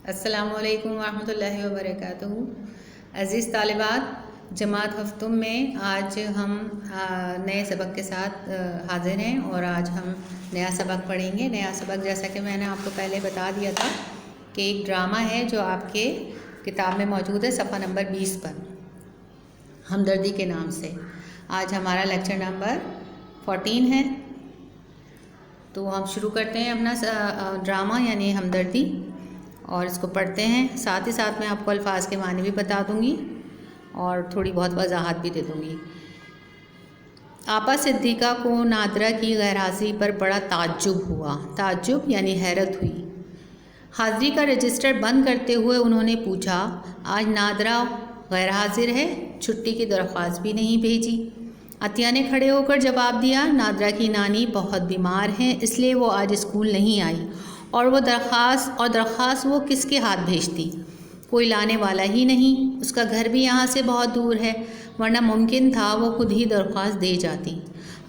السلام علیکم ورحمۃ اللہ وبرکاتہ۔ عزیز طالبات، جماعت ہفتم میں آج ہم نئے سبق کے ساتھ حاضر ہیں اور آج ہم نیا سبق پڑھیں گے۔ نیا سبق جیسا کہ میں نے آپ کو پہلے بتا دیا تھا کہ ایک ڈرامہ ہے جو آپ کے کتاب میں موجود ہے صفحہ نمبر 20 پر، ہمدردی کے نام سے۔ آج ہمارا لیکچر نمبر 14 ہے، تو ہم شروع کرتے ہیں اپنا ڈرامہ یعنی ہمدردی اور اس کو پڑھتے ہیں۔ ساتھ ہی ساتھ میں آپ کو الفاظ کے معنی بھی بتا دوں گی اور تھوڑی بہت وضاحت بھی دے دوں گی۔ آپا صدیقہ کو نادرہ کی غیر حاضری پر بڑا تعجب ہوا۔ تعجب یعنی حیرت ہوئی۔ حاضری کا رجسٹر بند کرتے ہوئے انہوں نے پوچھا، آج نادرہ غیر حاضر ہے؟ چھٹی کی درخواست بھی نہیں بھیجی؟ عطیہ نے کھڑے ہو کر جواب دیا، نادرہ کی نانی بہت بیمار ہیں، اس لیے وہ آج اسکول نہیں آئی، اور درخواست وہ کس کے ہاتھ بھیجتی؟ کوئی لانے والا ہی نہیں، اس کا گھر بھی یہاں سے بہت دور ہے، ورنہ ممکن تھا وہ خود ہی درخواست دے جاتی۔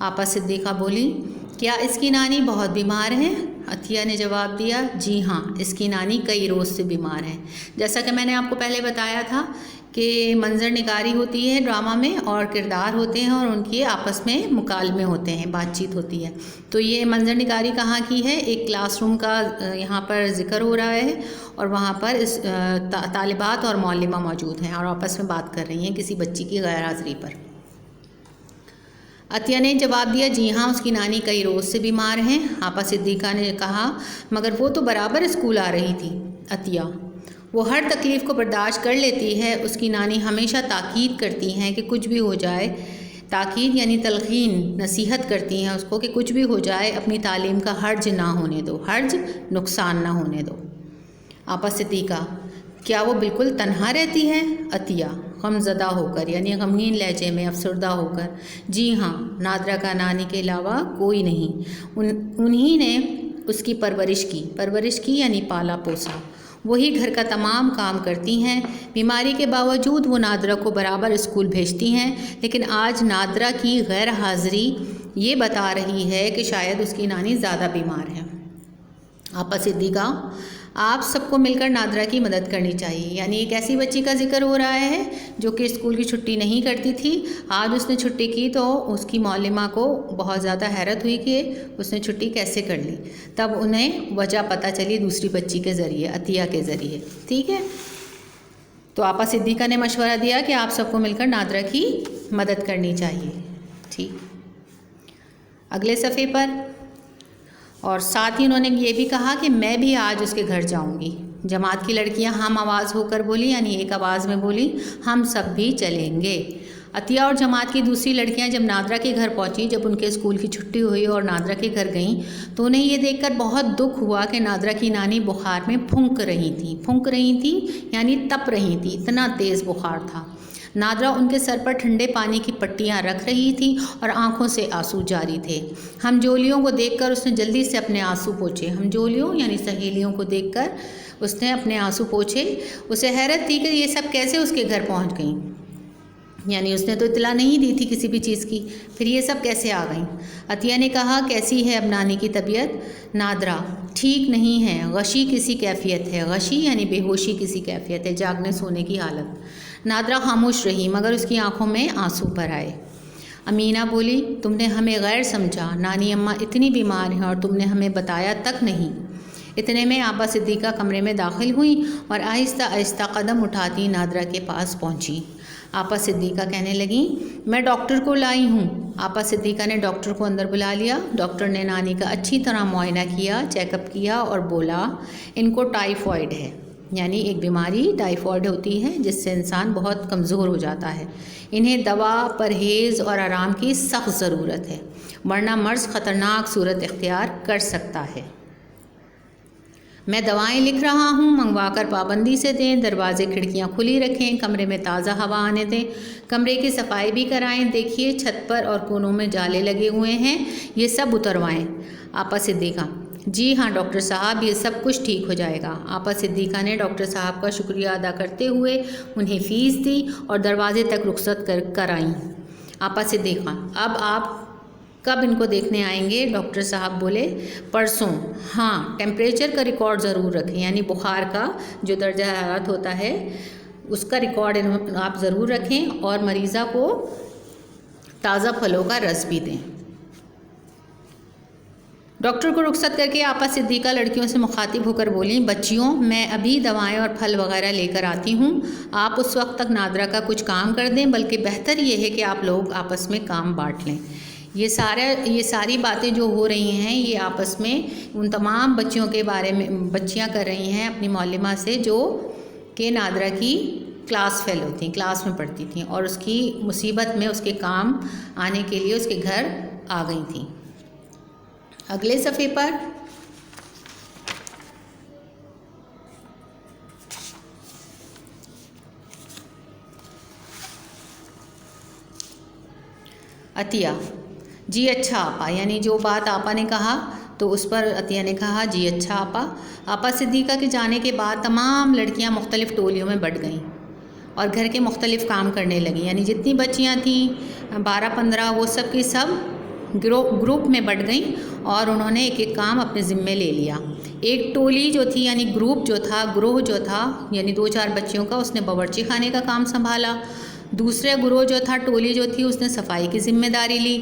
آپا صدیقہ بولی، کیا اس کی نانی بہت بیمار ہیں؟ عطیہ نے جواب دیا، جی ہاں، اس کی نانی کئی روز سے بیمار ہیں۔ جیسا کہ میں نے آپ کو پہلے بتایا تھا کہ منظر نگاری ہوتی ہے ڈرامہ میں، اور کردار ہوتے ہیں اور ان کے آپس میں مکالمے ہوتے ہیں، بات چیت ہوتی ہے۔ تو یہ منظر نگاری کہاں کی ہے؟ ایک کلاس روم کا یہاں پر ذکر ہو رہا ہے، اور وہاں پر اس طالبات اور معلمہ موجود ہیں اور آپس میں بات کر رہی ہیں کسی بچی کی غیر حاضری پر۔ عطیہ نے جواب دیا، جی ہاں، اس کی نانی کئی روز سے بیمار ہیں۔ آپا صدیقہ نے کہا، مگر وہ تو برابر اسکول آ رہی تھی۔ عطیہ، وہ ہر تکلیف کو برداشت کر لیتی ہے، اس کی نانی ہمیشہ تاکید کرتی ہیں کہ کچھ بھی ہو جائے، تاکید یعنی تلقین، نصیحت کرتی ہیں اس کو کہ کچھ بھی ہو جائے اپنی تعلیم کا حرج نہ ہونے دو، حرج نقصان نہ ہونے دو۔ آپا صدیقہ، کیا وہ بالکل تنہا رہتی ہے؟ عطیہ غمزدہ ہو کر یعنی غمگین لہجے میں افسردہ ہو کر، جی ہاں، نادرہ کا نانی کے علاوہ کوئی نہیں، انہی نے اس کی پرورش کی یعنی پالا پوسا، وہی گھر کا تمام کام کرتی ہیں۔ بیماری کے باوجود وہ نادرہ کو برابر اسکول بھیجتی ہیں، لیکن آج نادرہ کی غیر حاضری یہ بتا رہی ہے کہ شاید اس کی نانی زیادہ بیمار ہے۔ آپا صدیقہ، آپ سب کو مل کر نادرہ کی مدد کرنی چاہیے۔ یعنی ایک ایسی بچی کا ذکر ہو رہا ہے جو کہ اسکول کی چھٹی نہیں کرتی تھی، آج اس نے چھٹی کی تو اس کی معلمہ کو بہت زیادہ حیرت ہوئی کہ اس نے چھٹی کیسے کر لی۔ تب انہیں وجہ پتہ چلی دوسری بچی کے ذریعے، عطیہ کے ذریعے، ٹھیک ہے؟ تو آپا صدیقہ نے مشورہ دیا کہ آپ سب کو مل کر نادرہ کی مدد کرنی چاہیے، ٹھیک۔ اگلے صفحے پر، اور ساتھ ہی انہوں نے یہ بھی کہا کہ میں بھی آج اس کے گھر جاؤں گی۔ جماعت کی لڑکیاں ہم آواز ہو کر بولی، یعنی ایک آواز میں بولی، ہم سب بھی چلیں گے۔ عطیہ اور جماعت کی دوسری لڑکیاں جب نادرہ کے گھر پہنچی، جب ان کے اسکول کی چھٹی ہوئی اور نادرہ کے گھر گئیں، تو انہیں یہ دیکھ کر بہت دکھ ہوا کہ نادرہ کی نانی بخار میں پھونک رہی تھیں یعنی تپ رہی تھیں، اتنا تیز بخار تھا۔ نادرہ ان کے سر پر ٹھنڈے پانی کی پٹیاں رکھ رہی تھی اور آنکھوں سے آنسو جاری تھے۔ ہمجولیوں کو دیکھ کر اس نے جلدی سے اپنے آنسو پوچھے۔ ہمجولیوں یعنی سہیلیوں کو دیکھ کر اس نے اپنے آنسو پوچھے۔ اسے حیرت تھی کہ یہ سب کیسے اس کے گھر پہنچ گئیں، یعنی اس نے تو اطلاع نہیں دی تھی کسی بھی چیز کی، پھر یہ سب کیسے آ گئیں؟ عطیہ نے کہا، کیسی ہے اب نانی کی طبیعت؟ نادرہ، ٹھیک نہیں ہے، غشی کسی کیفیت ہے۔ غشی یعنی بے ہوشی کسی کیفیت ہے، جاگنے سونے کی حالت۔ نادرہ خاموش رہی، مگر اس کی آنکھوں میں آنسو بھر آئے۔ امینہ بولی، تم نے ہمیں غیر سمجھا، نانی اماں اتنی بیمار ہیں اور تم نے ہمیں بتایا تک نہیں۔ اتنے میں آپا صدیقہ کمرے میں داخل ہوئیں اور آہستہ آہستہ قدم اٹھاتی نادرہ کے پاس پہنچی۔ آپا صدیقہ کہنے لگیں، میں ڈاکٹر کو لائی ہوں۔ آپا صدیقہ نے ڈاکٹر کو اندر بلا لیا۔ ڈاکٹر نے نانی کا اچھی طرح معائنہ کیا، چیک اپ کیا اور بولا، ان کو ٹائیفائڈ ہے، یعنی ایک بیماری ٹائیفائڈ ہوتی ہے جس سے انسان بہت کمزور ہو جاتا ہے۔ انہیں دوا، پرہیز اور آرام کی سخت ضرورت ہے، ورنہ مرض خطرناک صورت اختیار کر سکتا ہے۔ میں دوائیں لکھ رہا ہوں، منگوا کر پابندی سے دیں، دروازے کھڑکیاں کھلی رکھیں، کمرے میں تازہ ہوا آنے دیں، کمرے کی صفائی بھی کرائیں، دیکھیے چھت پر اور کونوں میں جالے لگے ہوئے ہیں، یہ سب اتروائیں۔ آپا صدیقہ، جی ہاں ڈاکٹر صاحب، یہ سب کچھ ٹھیک ہو جائے گا۔ آپا صدیقہ نے ڈاکٹر صاحب کا شکریہ ادا کرتے ہوئے انہیں فیس دی اور دروازے تک رخصت کر آئیں۔ آپا صدیقہ، اب آپ کب ان کو دیکھنے آئیں گے؟ ڈاکٹر صاحب بولے پرسوں۔ ہاں، ٹیمپریچر کا ریکارڈ ضرور رکھیں، یعنی بخار کا جو درجہ حرارت ہوتا ہے اس کا ریکارڈ آپ ضرور رکھیں، اور مریضہ کو تازہ پھلوں کا رس بھی دیں۔ ڈاکٹر کو رخصت کر کے آپا صدیقہ لڑکیوں سے مخاطب ہو کر بولیں، بچیوں میں ابھی دوائیں اور پھل وغیرہ لے کر آتی ہوں، آپ اس وقت تک نادرہ کا کچھ کام کر دیں، بلکہ بہتر یہ ہے کہ آپ لوگ آپس میں کام بانٹ لیں۔ یہ ساری باتیں جو ہو رہی ہیں یہ آپس میں ان تمام بچیوں کے بارے میں بچیاں کر رہی ہیں اپنی معلمہ سے، جو کہ نادرہ کی کلاس فیلو تھیں، کلاس میں پڑھتی تھیں، اور اس کی مصیبت میں اس کے کام آنے کے لیے اس کے گھر آ گئی تھیں۔ اگلے صفحے پر عطیہ، جی اچھا آپا، یعنی جو بات آپا نے کہا تو اس پر عطیہ نے کہا جی اچھا آپا۔ آپا صدیقہ کے جانے کے بعد تمام لڑکیاں مختلف ٹولیوں میں بٹ گئیں اور گھر کے مختلف کام کرنے لگیں، یعنی جتنی بچیاں تھیں 12-15 وہ سب کی سب گروپ میں بٹ گئیں، اور انہوں نے ایک ایک کام اپنے ذمے لے لیا۔ ایک ٹولی جو تھی، یعنی گروپ جو تھا، گروہ جو تھا، یعنی 2-4 بچیوں کا، اس نے باورچی خانے کا کام سنبھالا۔ دوسرے گروہ جو تھا، ٹولی جو تھی، اس نے صفائی کی ذمہ داری لی۔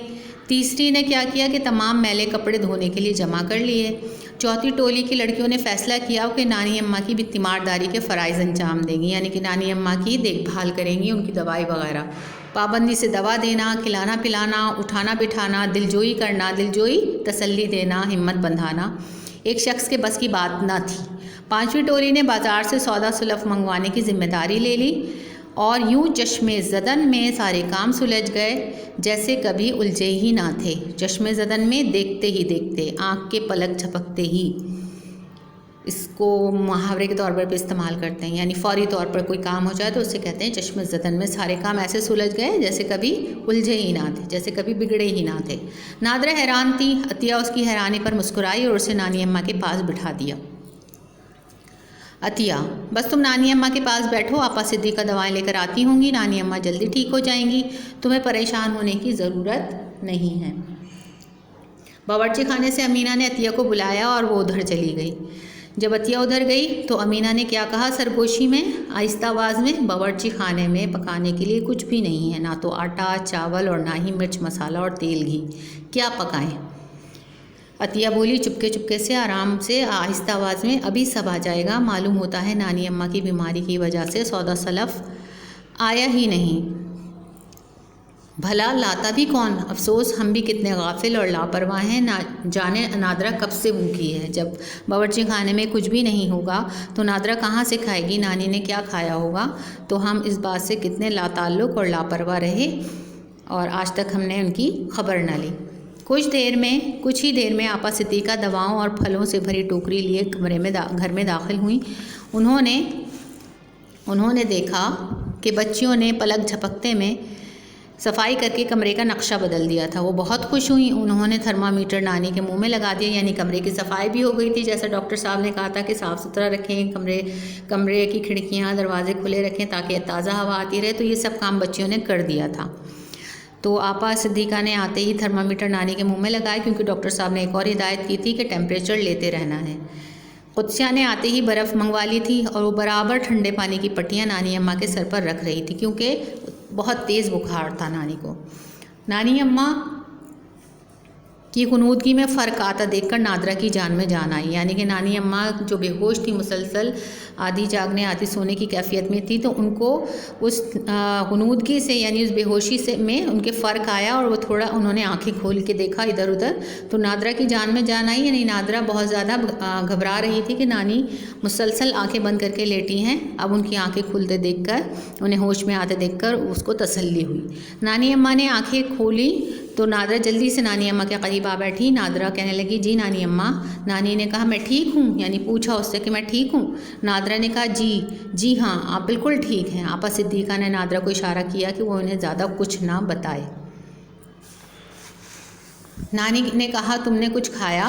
تیسری نے کیا کیا کہ تمام میلے کپڑے دھونے کے لیے جمع کر لیے۔ چوتھی ٹولی کی لڑکیوں نے فیصلہ کیا کہ نانی اماں کی بھی تیمارداری کے فرائض انجام دیں گی، یعنی کہ نانی اماں کی دیکھ بھال کریں گی، ان کی دوائی وغیرہ، پابندی سے دوا دینا، کھلانا پلانا، اٹھانا بٹھانا، دلجوئی کرنا، دلجوئی تسلی دینا، ہمت بندھانا ایک شخص کے بس کی بات نہ تھی۔ پانچویں ٹولی نے بازار سے سودا سلف منگوانے کی ذمہ داری لے لی، اور یوں چشم زدن میں سارے کام سلجھ گئے جیسے کبھی الجھے ہی نہ تھے۔ چشم زدن میں دیکھتے ہی دیکھتے، آنکھ کے پلک جھپکتے ہی، اس کو محاورے کے طور پر بھی استعمال کرتے ہیں، یعنی فوری طور پر کوئی کام ہو جائے تو اسے کہتے ہیں چشم زدن میں سارے کام ایسے سلجھ گئے جیسے کبھی الجھے ہی نہ تھے، جیسے کبھی بگڑے ہی نہ تھے۔ نادرہ حیران تھی۔ عطیہ اس کی حیرانی پر مسکرائی اور اسے نانی اماں کے پاس بٹھا دیا۔ عطیہ، بس تم نانی اماں کے پاس بیٹھو، آپا صدیقہ دوائیں لے کر آتی ہوں گی، نانی اماں جلدی ٹھیک ہو جائیں گی، تمہیں پریشان ہونے کی ضرورت نہیں ہے۔ باورچی خانے سے امینہ نے عطیہ کو بلایا اور وہ ادھر چلی گئی۔ جب عطیہ ادھر گئی تو امینہ نے کیا کہا سرگوشی میں، آہستہ آواز میں، باورچی خانے میں پکانے کے لیے کچھ بھی نہیں ہے، نہ تو آٹا، چاول، اور نہ ہی مرچ مسالہ اور تیل گھی، کیا پکائیں؟ عطیہ بولی چپکے چپکے سے، آرام سے، آہستہ آواز میں، ابھی سب آ جائے گا، معلوم ہوتا ہے نانی اماں کی بیماری کی وجہ سے سودا سلف آیا ہی نہیں، بھلا لاتا بھی کون؟ افسوس ہم بھی کتنے غافل اور لاپرواہ ہیں، نہ جانے نادرہ کب سے بھوکی ہے۔ جب باورچی خانے میں کچھ بھی نہیں ہوگا تو نادرہ کہاں سے کھائے گی؟ نانی نے کیا کھایا ہوگا؟ تو ہم اس بات سے کتنے لاتعلق اور لاپرواہ رہے اور آج تک ہم نے ان کی خبر نہ لی۔ کچھ ہی دیر میں آپا صدیقہ دواؤں اور پھلوں سے بھری ٹوکری لیے گھر میں داخل ہوئیں۔ انہوں نے دیکھا کہ بچیوں نے پلک جھپکتے میں صفائی کر کے کمرے کا نقشہ بدل دیا تھا۔ وہ بہت خوش ہوئیں۔ انہوں نے تھرمامیٹر نانی کے منہ میں لگا دیا، یعنی کمرے کی صفائی بھی ہو گئی تھی، جیسا ڈاکٹر صاحب نے کہا تھا کہ صاف ستھرا رکھیں، کمرے کی کھڑکیاں دروازے کھلے رکھیں تاکہ تازہ ہوا آتی رہے، تو یہ سب کام بچیوں نے کر دیا تھا۔ تو آپا صدیقہ نے آتے ہی تھرمامیٹر نانی کے منہ میں لگائے، کیونکہ ڈاکٹر صاحب نے ایک اور ہدایت کی تھی کہ ٹیمپریچر لیتے رہنا ہے۔ قدسیہ نے آتے ہی برف منگوا لی تھی اور وہ برابر ٹھنڈے پانی کی پٹیاں نانی اماں کے سر پر رکھ رہی تھی، کیونکہ بہت تیز بخار تھا نانی کو۔ نانی اماں کی غنودگی میں فرق آتا دیکھ کر نادرہ کی جان میں جان آئی، یعنی کہ نانی اماں جو بے ہوش تھی، مسلسل آدھی جاگنے آدھی سونے کی کیفیت میں تھی، تو ان کو اس غنودگی سے، یعنی اس بے ہوشی سے میں ان کے فرق آیا، اور وہ تھوڑا انہوں نے آنکھیں کھول کے دیکھا ادھر ادھر، تو نادرہ کی جان میں جان آئی، یعنی نادرہ بہت زیادہ گھبرا رہی تھی کہ نانی مسلسل آنکھیں بند کر کے لیٹی ہیں۔ اب ان کی آنکھیں کھلتے دیکھ کر، انہیں ہوش میں آتے دیکھ کر اس کو تسلی ہوئی۔ نانی اماں نے آنکھیں کھولی تو نادرہ جلدی سے نانی اماں کے قریب آ بیٹھی۔ نادرہ کہنے لگی جی نانی اماں۔ نانی نے کہا میں ٹھیک ہوں، یعنی پوچھا اس سے کہ میں ٹھیک ہوں۔ نادرہ نے کہا جی ہاں آپ بالکل ٹھیک ہیں۔ آپا صدیقہ نے نادرہ کو اشارہ کیا کہ وہ انہیں زیادہ کچھ نہ بتائے۔ نانی نے کہا تم نے کچھ کھایا؟